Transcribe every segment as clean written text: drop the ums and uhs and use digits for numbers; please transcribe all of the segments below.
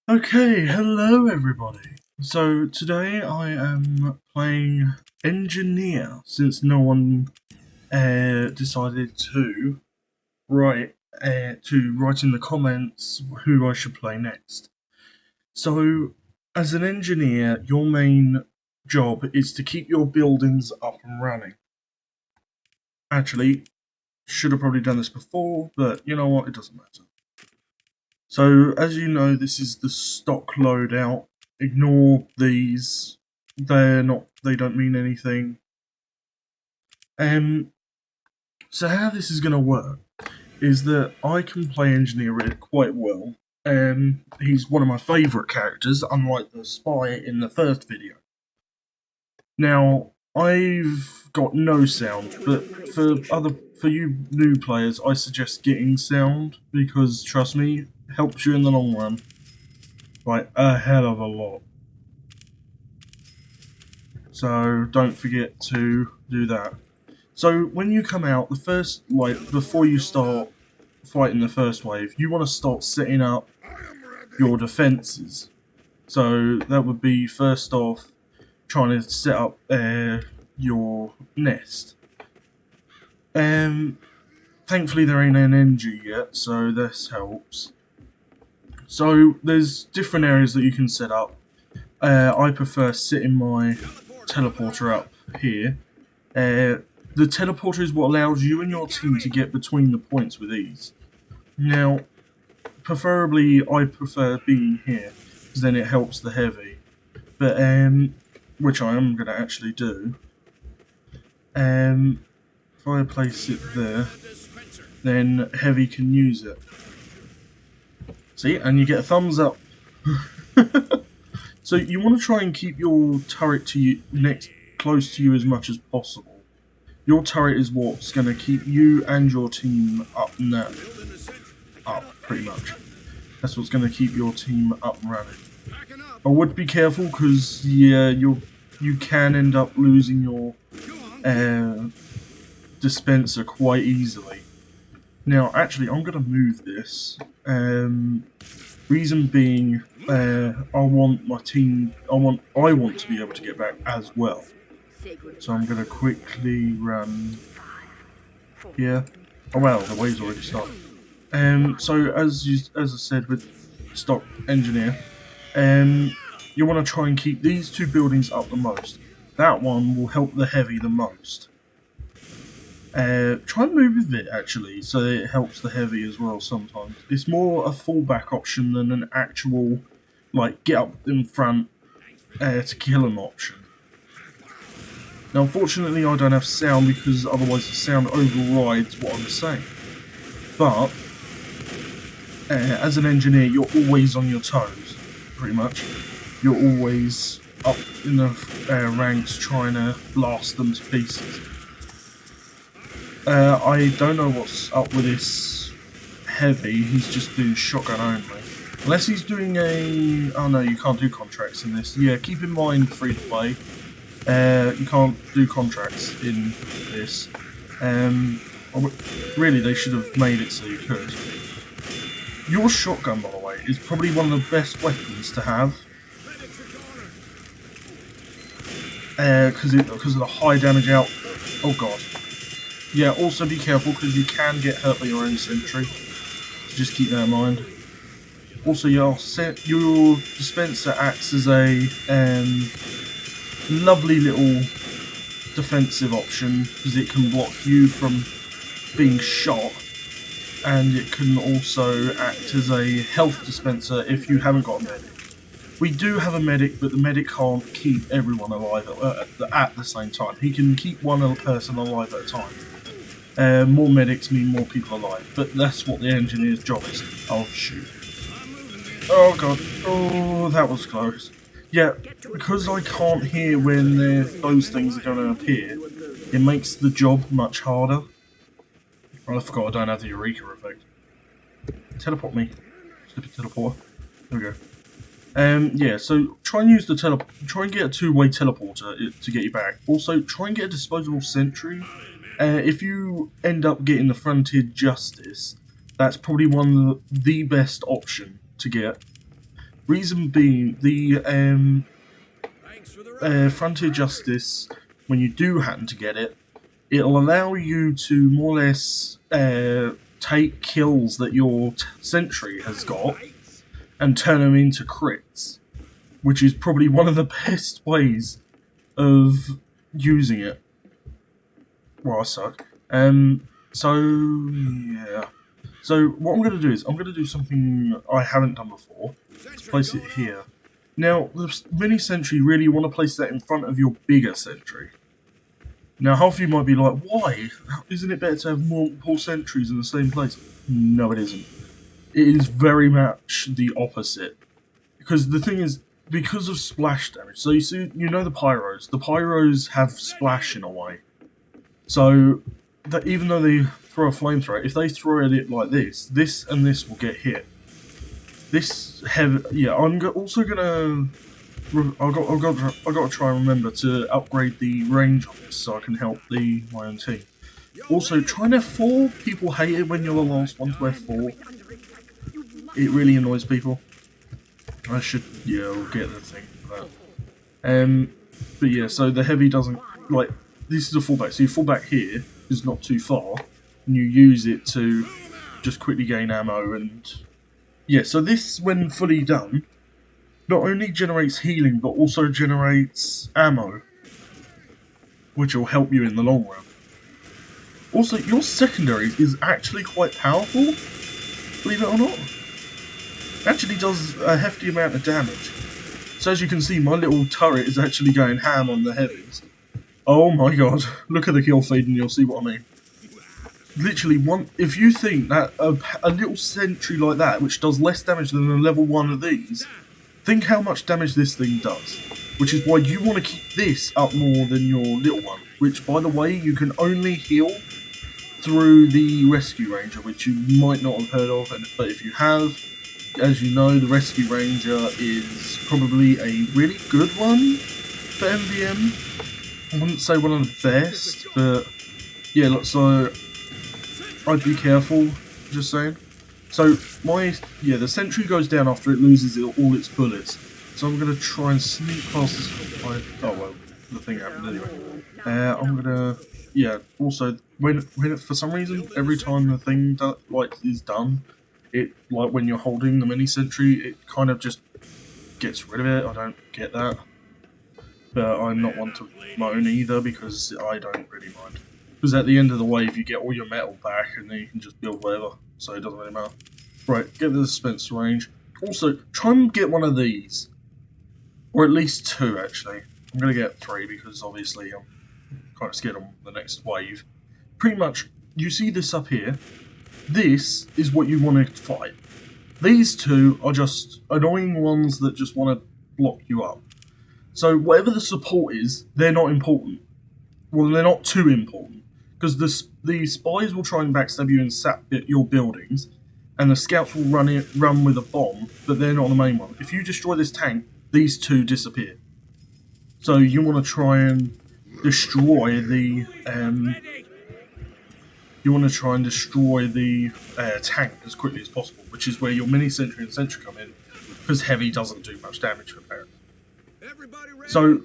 Okay, hello everybody. So today I am playing Engineer since no one decided to write in the comments who I should play next. So as an engineer, your main job is to keep your buildings up and running. Actually, should have probably done this before, but you know what, it doesn't matter. So, as you know, this is the stock loadout. Ignore these. They don't mean anything. So how this is going to work is that I can play Engineer quite well. He's one of my favourite characters, unlike the spy in the first video. Now, I've got no sound, but for you new players, I suggest getting sound because trust me, helps you in the long run. Like a hell of a lot. So don't forget to do that. So when you come out, the first, before you start fighting the first wave, you want to start setting up your defences. So that would be first off trying to set up your nest. Thankfully there ain't an NG yet, so this helps. So there's different areas that you can set up. I prefer setting my teleporter up here. The teleporter is what allows you and your team to get between the points with ease. Now, preferably I prefer being here, because then it helps the heavy. But, which I am going to actually do. If I place it there, then heavy can use it. See, and you get a thumbs up. So you want to try and keep your turret to you close to you as much as possible. Your turret is what's going to keep you and your team up pretty much. That's what's going to keep your team up and running. I would be careful because yeah, you can end up losing your dispenser quite easily. Now, actually, I'm going to move this. Reason being, I want my team. I want to be able to get back as well. So I'm going to quickly run. Yeah. Oh wow, the wave's already started. So as I said with stock engineer, you want to try and keep these two buildings up the most. That one will help the heavy the most. Try and move with it actually, so it helps the heavy as well sometimes. It's more a fallback option than an actual, like, get up in front to kill an option. Now unfortunately I don't have sound because otherwise the sound overrides what I'm saying. But, as an engineer you're always on your toes, pretty much. You're always up in the ranks trying to blast them to pieces. I don't know what's up with this heavy, he's just doing shotgun only. Unless he's doing a... oh no, you can't do contracts in this. Yeah, keep in mind, free to play, you can't do contracts in this. Really, they should have made it so you could. Your shotgun, by the way, is probably one of the best weapons to have. Because of the high damage out... oh god. Yeah, also be careful because you can get hurt by your own sentry. So just keep that in mind. Also, your dispenser acts as a lovely little defensive option because it can block you from being shot, and it can also act as a health dispenser if you haven't got a medic. We do have a medic, but the medic can't keep everyone alive at the same time. He can keep one person alive at a time. More medics mean more people alive, but that's what the engineer's job is. Oh shoot. Oh god. Oh, that was close. Yeah, because I can't hear when those things are going to appear, it makes the job much harder. Oh, I forgot I don't have the Eureka effect. Teleport me. Stupid teleporter. There we go. Yeah, so try and use the try and get a two-way teleporter to get you back. Also, try and get a disposable sentry. If you end up getting the Frontier Justice, that's probably one of the best option to get. Reason being, the Frontier Justice, when you do happen to get it, it'll allow you to more or less take kills that your sentry has got and turn them into crits, which is probably one of the best ways of using it. Well, I suck. So, yeah. So, what I'm going to do is, I'm going to do something I haven't done before. Let's place it here. Now, the mini sentry, really, you want to place that in front of your bigger sentry. Now, half of you might be like, why? Isn't it better to have multiple sentries in the same place? No, it isn't. It is very much the opposite. Because the thing is, because of splash damage, so you know the pyros have splash in a way. So, that even though they throw a flamethrower, if they throw it like this and this will get hit. I'm also gonna. I've got to try and remember to upgrade the range on this so I can help my own team. Also, try an F4. People hate it when you're the last one to F4. It really annoys people. I'll get the thing for that. But yeah, so the heavy doesn't like. This is a fallback. So you fall back here is not too far, and you use it to just quickly gain ammo and yeah. So this, when fully done, not only generates healing, but also generates ammo, which will help you in the long run. Also, your secondary is actually quite powerful, believe it or not. It actually does a hefty amount of damage. So as you can see, my little turret is actually going ham on the heavies. Oh my god, look at the kill feed and you'll see what I mean. Literally, if you think that a little sentry like that, which does less damage than a level 1 of these, think how much damage this thing does, which is why you want to keep this up more than your little one, which, by the way, you can only heal through the Rescue Ranger, which you might not have heard of, but if you have, as you know, the Rescue Ranger is probably a really good one for MVM. I wouldn't say one of the best, but yeah, look, so I'd be careful, just saying. So, the sentry goes down after it loses all its bullets. So I'm going to try and sneak past this. The thing happened anyway. Also, when for some reason, every time the thing is done, when you're holding the mini sentry, it kind of just gets rid of it. I don't get that. But I'm not one to moan either, because I don't really mind. Because at the end of the wave, you get all your metal back, and then you can just build whatever, so it doesn't really matter. Right, get the dispenser range. Also, try and get one of these. Or at least 2, actually. I'm going to get 3, because obviously I'm kind of scared on the next wave. Pretty much, you see this up here? This is what you want to fight. These 2 are just annoying ones that just want to block you up. So whatever the support is, they're not important. Well, they're not too important. Because the spies will try and backstab you and sap your buildings, and the scouts will run with a bomb, but they're not the main one. If you destroy this tank, these 2 disappear. So you want to try and destroy the tank as quickly as possible, which is where your mini sentry and sentry come in, because heavy doesn't do much damage apparently. So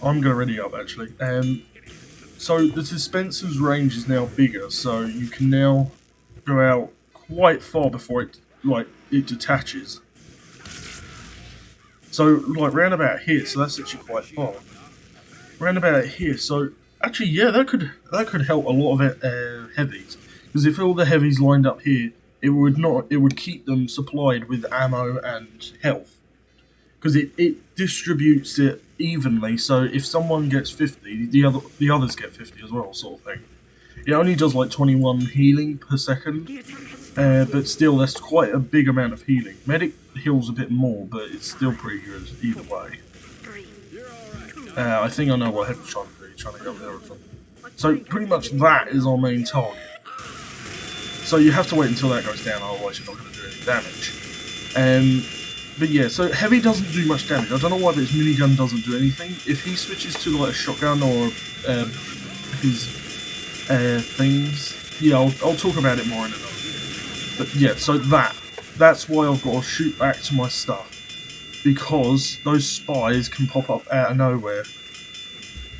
I'm going to ready up actually. So the dispenser's range is now bigger, so you can now go out quite far before it detaches. So round about here, so that's actually quite far. Round about here, so actually yeah, that could help a lot of heavies, because if all the heavies lined up here, it would keep them supplied with ammo and health, because it distributes it evenly. So if someone gets 50, the others get 50 as well, sort of thing. It only does 21 healing per second, but still that's quite a big amount of healing. Medic heals a bit more, but it's still pretty good either way. I think I know what Head's trying to do, trying to get there with them. So pretty much that is our main target. So you have to wait until that goes down, otherwise you're not going to do any damage. But yeah, so heavy doesn't do much damage. I don't know why, but his minigun doesn't do anything. If he switches to a shotgun or his things, yeah, I'll talk about it more in another video. But yeah, so that's why I've got to shoot back to my stuff. because those spies can pop up out of nowhere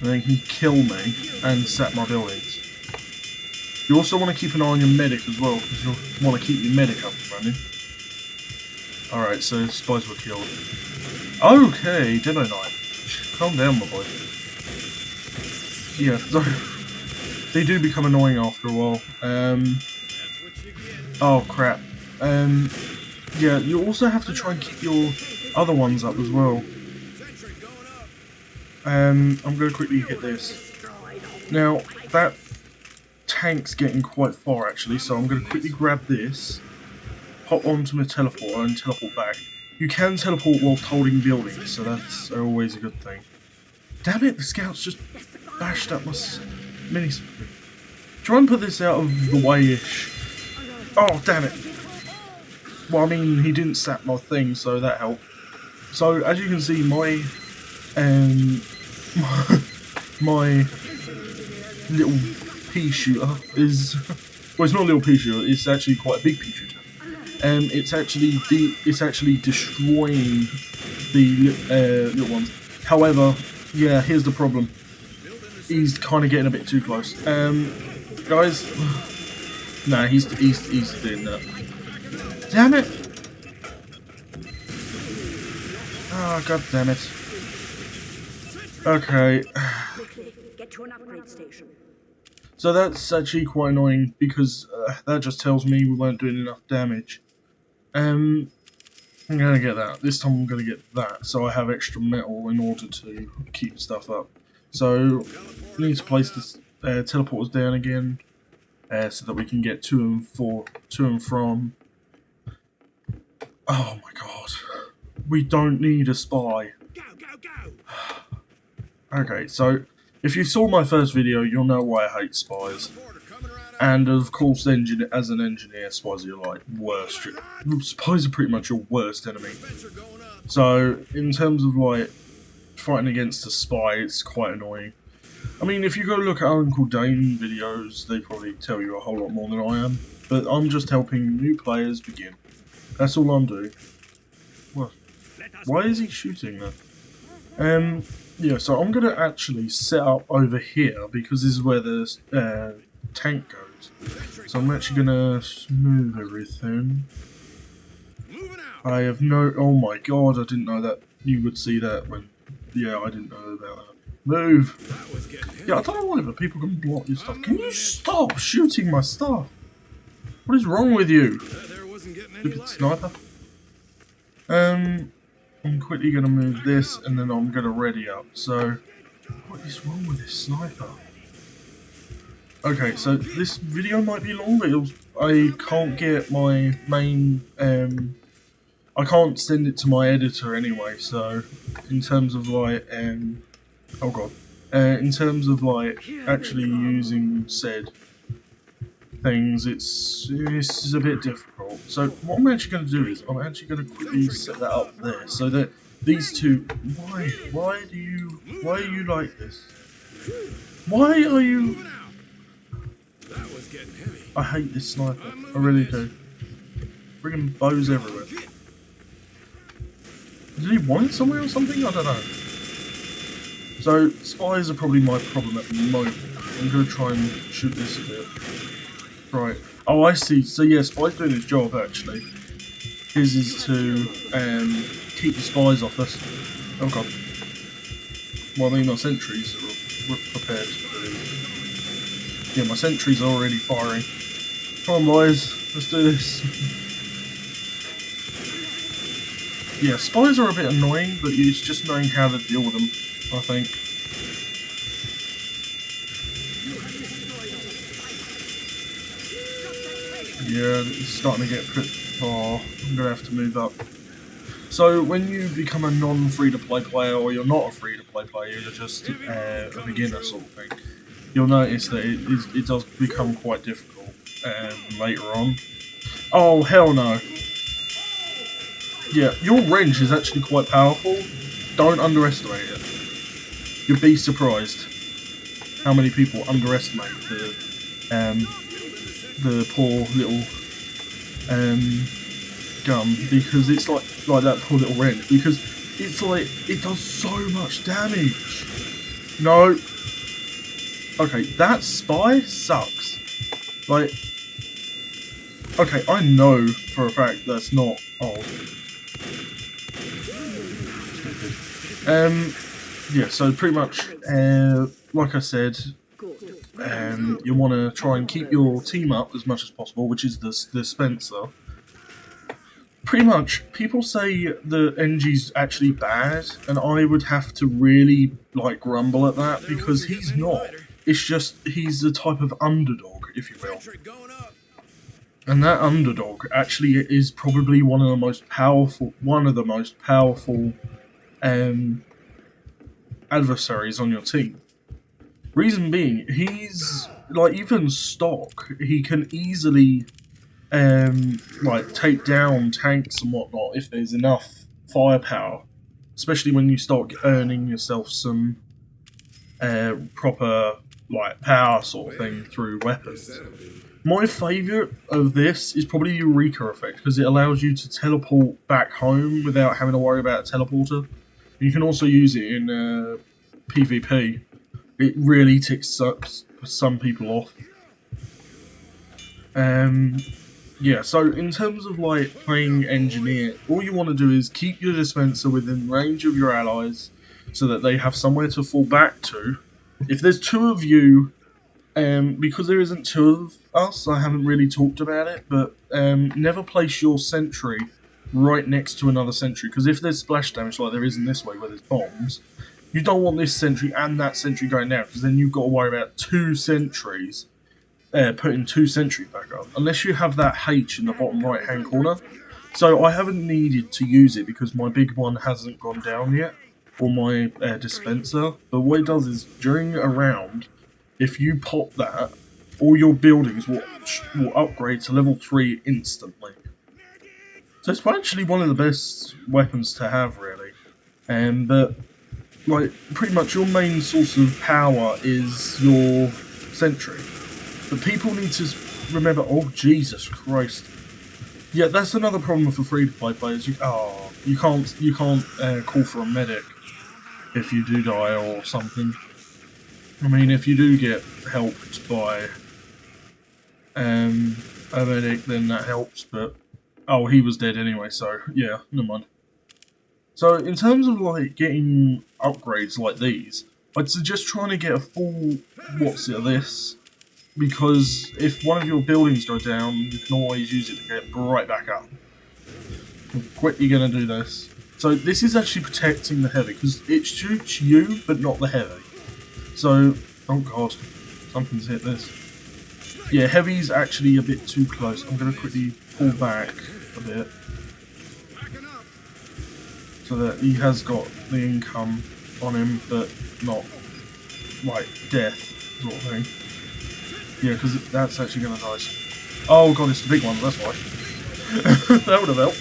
and they can kill me and sap my buildings. You also want to keep an eye on your medic as well, because you'll want to keep your medic up and running. Alright, so spies were killed. Okay, Demo Knight. Calm down, my boy. Yeah, so they do become annoying after a while. Oh crap. Yeah, you also have to try and keep your other ones up as well. I'm going to quickly hit this. Now, that tank's getting quite far actually, so I'm going to quickly grab this, hop onto my teleporter and teleport back. You can teleport whilst holding buildings, so that's always a good thing. Damn it, the scouts just bashed up my mini. Try and put this out of the way-ish. Oh, damn it. Well, I mean, he didn't sap my thing, so that helped. So, as you can see, my my little pea shooter is, well, it's not a little pea shooter, it's actually quite a big pea shooter. It's actually destroying the little ones. However, yeah, here's the problem. He's kind of getting a bit too close. Guys, nah, he's doing that. Damn it! Ah, god damn it. Okay. Get to an upgrade station. So that's actually quite annoying because that just tells me we weren't doing enough damage. I'm gonna get that. This time I'm gonna get that, so I have extra metal in order to keep stuff up. So we need to place this teleporters down again, so that we can get to and from. Oh my god, we don't need a spy. Okay, so if you saw my first video, you'll know why I hate spies. And of course, as an engineer, spies are your like worst. Spies are pretty much your worst enemy. So in terms of like fighting against a spy, it's quite annoying. I mean, if you go look at Uncle Dane videos, they probably tell you a whole lot more than I am. But I'm just helping new players begin. That's all I'm doing. What? Why is he shooting that? Yeah, so I'm going to actually set up over here because this is where the tank goes. So I'm actually going to smooth everything. I have no... Oh my god, I didn't know that you would see that when... Yeah, I didn't know about that. Move! Yeah, I don't know why, but people can block your stuff. Can you stop shooting my stuff? What is wrong with you? Stupid sniper. I'm quickly going to move this and then I'm going to ready up. So, what is wrong with this sniper? Okay, so this video might be long, but I can't get my main, I can't send it to my editor anyway, so in terms of like, oh god, in terms of like actually using said things, it's a bit difficult. So what I'm actually going to do is I'm actually going to quickly set that up there so that these two. Why are you like this? Why are you? I hate this sniper. I really do. Friggin' bows everywhere. Did he want it somewhere or something? I don't know. So spies are probably my problem at the moment. I'm going to try and shoot this a bit. Right. Oh, I see. So yeah, Spy's doing his job actually. His is to keep the spies off us. Oh god. Well, I mean, my sentries are prepared to do. Yeah, my sentries are already firing. Come on, boys. Let's do this. Yeah, spies are a bit annoying, but it's just knowing how to deal with them, I think. Yeah, it's starting to get pretty far. I'm going to have to move up. So, when you become a non-free-to-play player, or you're not a free-to-play player, you're just a beginner sort of thing, you'll notice that it does become quite difficult later on. Oh, hell no. Yeah, your wrench is actually quite powerful. Don't underestimate it. You'll be surprised how many people underestimate the poor little gun because it's like that poor little wrench, because it's like it does so much damage. No. Okay, that spy sucks. Like, okay, I know for a fact that's not. Oh. Yeah. So pretty much, like I said, you want to try and keep your team up as much as possible, which is the dispenser. Pretty much, people say the NG's actually bad, and I would have to really like grumble at that because he's not. It's just he's the type of underdog, if you will. And that underdog actually is probably one of the most powerful adversaries on your team. Reason being, he's like even stock. He can easily like take down tanks and whatnot if there's enough firepower, especially when you start earning yourself some proper like power sort of thing through weapons. My favourite of this is probably the Eureka effect because it allows you to teleport back home without having to worry about a teleporter. You can also use it in PvP. It really ticks some people off. Yeah, so in terms of like playing engineer, all you want to do is keep your dispenser within range of your allies so that they have somewhere to fall back to. If there's two of you, because there isn't two of us, I haven't really talked about it, but never place your sentry right next to another sentry, because if there's splash damage like there is in this way where there's bombs, you don't want this sentry and that sentry going down, because then you've got to worry about two sentries. Putting two sentries back up, unless you have that H in the bottom right hand corner. So I haven't needed to use it because my big one hasn't gone down yet, or my dispenser. But what it does is during a round, if you pop that, all your buildings will upgrade to level 3 instantly. So it's actually one of the best weapons to have, really. But like pretty much your main source of power is your sentry. But people need to remember, oh Jesus Christ. Yeah, that's another problem for free-to-play players. You can't call for a medic if you do die or something. I mean, if you do get helped by a medic, then that helps, but oh, he was dead anyway, so yeah, never mind. So in terms of like getting upgrades like these, I'd suggest trying to get a full what's it of this. Because if one of your buildings go down, you can always use it to get right back up. How quick you're going to do this. So this is actually protecting the heavy, because it shoots you, but not the heavy. So, oh god, something's hit this. Yeah, heavy's actually a bit too close. I'm going to quickly pull back a bit. So that he has got the income on him, but not, like, death sort of thing. Yeah, because that's actually going to die. Oh god, it's the big one, that's why. That would have helped.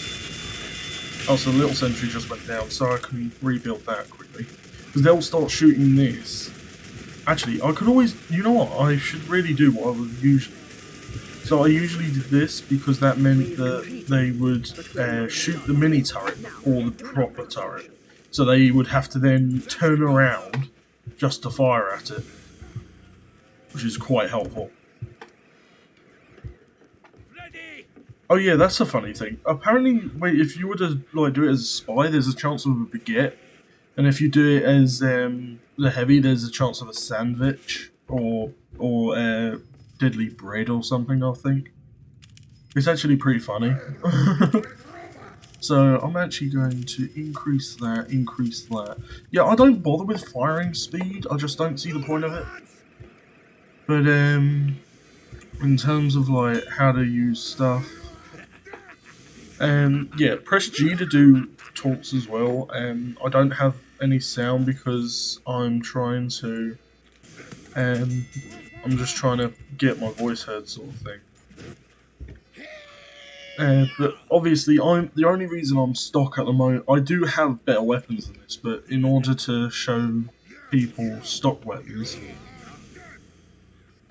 Oh, so the little sentry just went down, so I can rebuild that quickly. Because they'll start shooting this. Actually, I could always... You know what? I should really do what I would usually. So I usually did this because that meant that they would shoot the mini turret or the proper turret. So they would have to then turn around just to fire at it. Which is quite helpful. Oh yeah, that's a funny thing. Apparently, wait, if you were to like do it as a spy, there's a chance of a baguette, and if you do it as the heavy, there's a chance of a sandwich or deadly bread or something. I think it's actually pretty funny. So I'm actually going to increase that. Yeah, I don't bother with firing speed. I just don't see the point of it. But in terms of like how to use stuff, yeah, press G to do talks as well. I don't have any sound because I'm trying to, I'm just trying to get my voice heard, sort of thing. But obviously, the only reason I'm stock at the moment. I do have better weapons than this, but in order to show people stock weapons.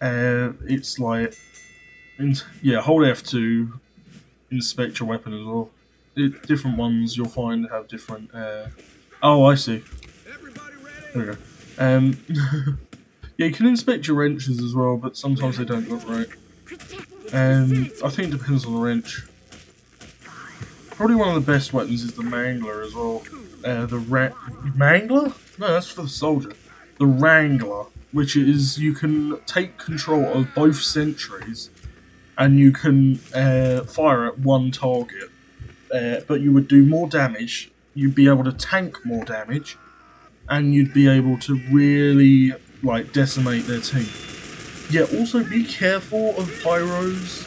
It's like, yeah, hold F2, inspect your weapon as well. different ones you'll find have different. Oh, I see. There we go. Yeah, you can inspect your wrenches as well, but sometimes they don't look right. I think it depends on the wrench. Probably one of the best weapons is the Mangler as well. Mangler? No, that's for the soldier. The Wrangler, which is you can take control of both sentries, and you can fire at one target. But you would do more damage. You'd be able to tank more damage, and you'd be able to really decimate their team. Yeah, also be careful of pyros,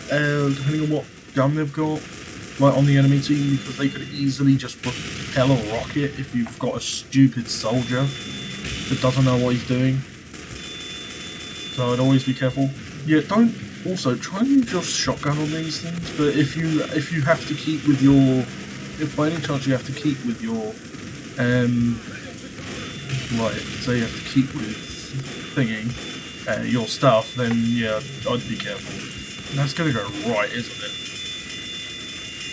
depending on what gun they've got, on the enemy team, because they could easily just propel a rocket if you've got a stupid soldier that doesn't know what he's doing. So I'd always be careful. Yeah, don't also try and use your shotgun on these things. But if you have to keep with your, if by any chance you have to keep with your, say you have to keep with thingy, your stuff, then yeah, I'd be careful. And that's gonna go right, isn't it?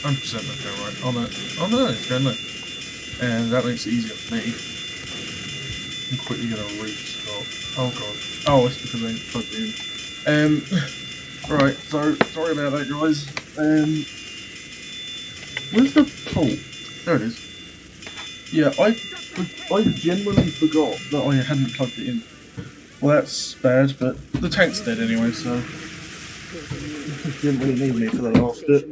100% that's going right. Oh no, it's going left. And that makes it easier for me. I'm quickly gonna restart. Oh god. Oh, it's because I ain't plugged in. Right, so sorry about that, guys. Where's the port? There it is. Yeah, I genuinely forgot that I hadn't plugged it in. Well, that's bad, but the tank's dead anyway, so didn't really need me for the last bit.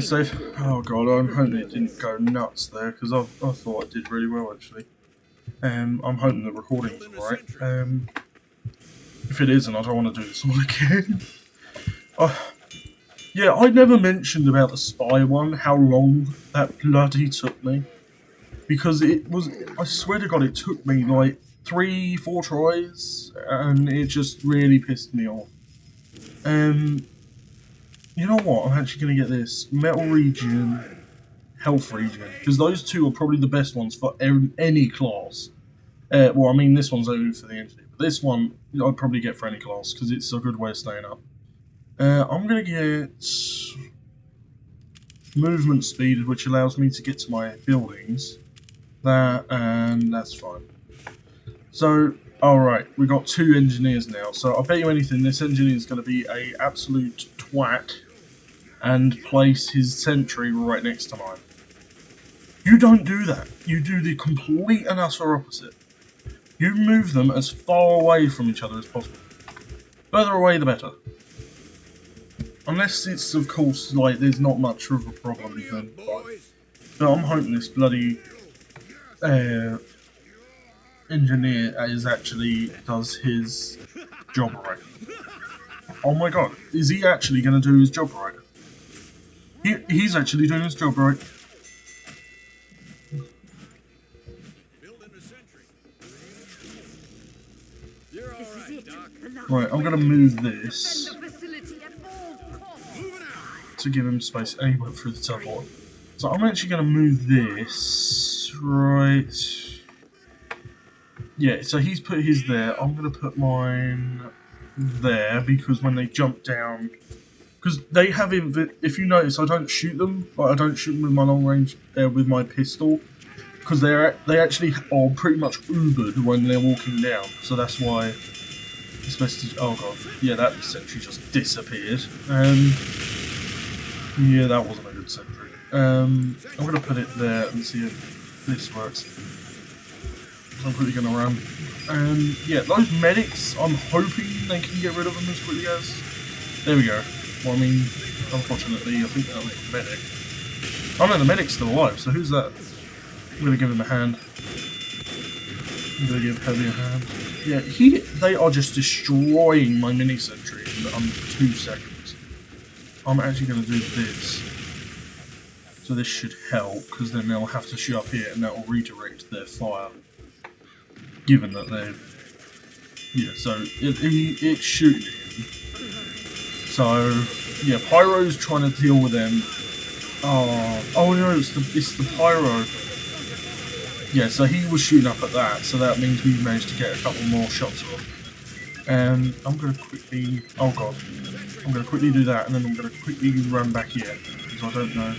Save. Oh god, I'm hoping it didn't go nuts there, because I thought I did really well actually. I'm hoping the recording was alright. If it isn't, I don't want to do this all again. Yeah, I never mentioned about the spy one, how long that bloody took me. Because it was, I swear to god, it took me like 3-4 tries, and it just really pissed me off. You know what, I'm actually going to get this. Metal Regen, Health Regen, because those two are probably the best ones for any class. Well, I mean, this one's only for the engineer, but this one I'd probably get for any class, because it's a good way of staying up. I'm going to get movement speed, which allows me to get to my buildings. That, and that's fine. So, alright, we've got 2 engineers now, so I'll bet you anything, this engineer is going to be a absolute twat and place his sentry right next to mine. You don't do that. You do the complete and utter opposite. You move them as far away from each other as possible. Further away the better. Unless it's, of course, like, there's not much of a problem with them. But I'm hoping this bloody engineer actually does his job right. Oh my god, is he actually going to do his job right? He's actually doing his job right. Right, I'm going to move this to give him space. And he went through the teleport. So I'm actually going to move this right. Yeah, so he's put his there. I'm going to put mine there because when they jump down, because they have if you notice, I don't shoot them. Like, I don't shoot them with my long range with my pistol, because they actually are pretty much Ubered when they're walking down. So that's why it's best to. Oh god, yeah, that sentry just disappeared. Yeah, that wasn't a good sentry. I'm gonna put it there and see if this works. I'm quickly gonna run. Yeah, those medics, I'm hoping they can get rid of them as quickly as. There we go. Well, I mean, unfortunately, I think that was the medic. Oh no, the medic's still alive, so who's that? I'm gonna give him a hand. I'm gonna give Heavy a hand. Yeah, they are just destroying my mini sentry in under 2 seconds. I'm actually gonna do this. So this should help, because then they'll have to shoot up here and that will redirect their fire. Given that they're. Yeah, so it's shooting him. So, yeah, Pyro's trying to deal with them. Oh no, it's the Pyro. Yeah, so he was shooting up at that, so that means we managed to get a couple more shots off. I'm going to quickly... Oh god. I'm going to quickly do that, and then I'm going to quickly run back here. because I don't know.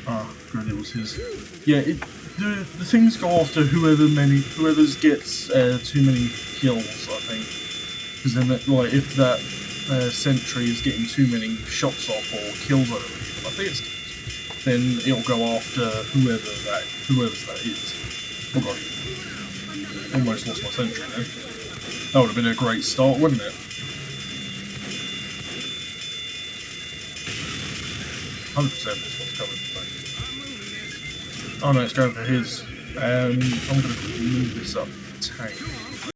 Ah, good, it was his. Yeah, the things go after whoever gets too many kills, I think. Because then, like, if that sentry is getting too many shots off or kills, I think it's, then it'll go after whoever's that is. Oh god, almost lost my sentry then. That would have been a great start, wouldn't it? 100% this one's coming for me. Oh no, it's going for his. I'm going to move this up tank.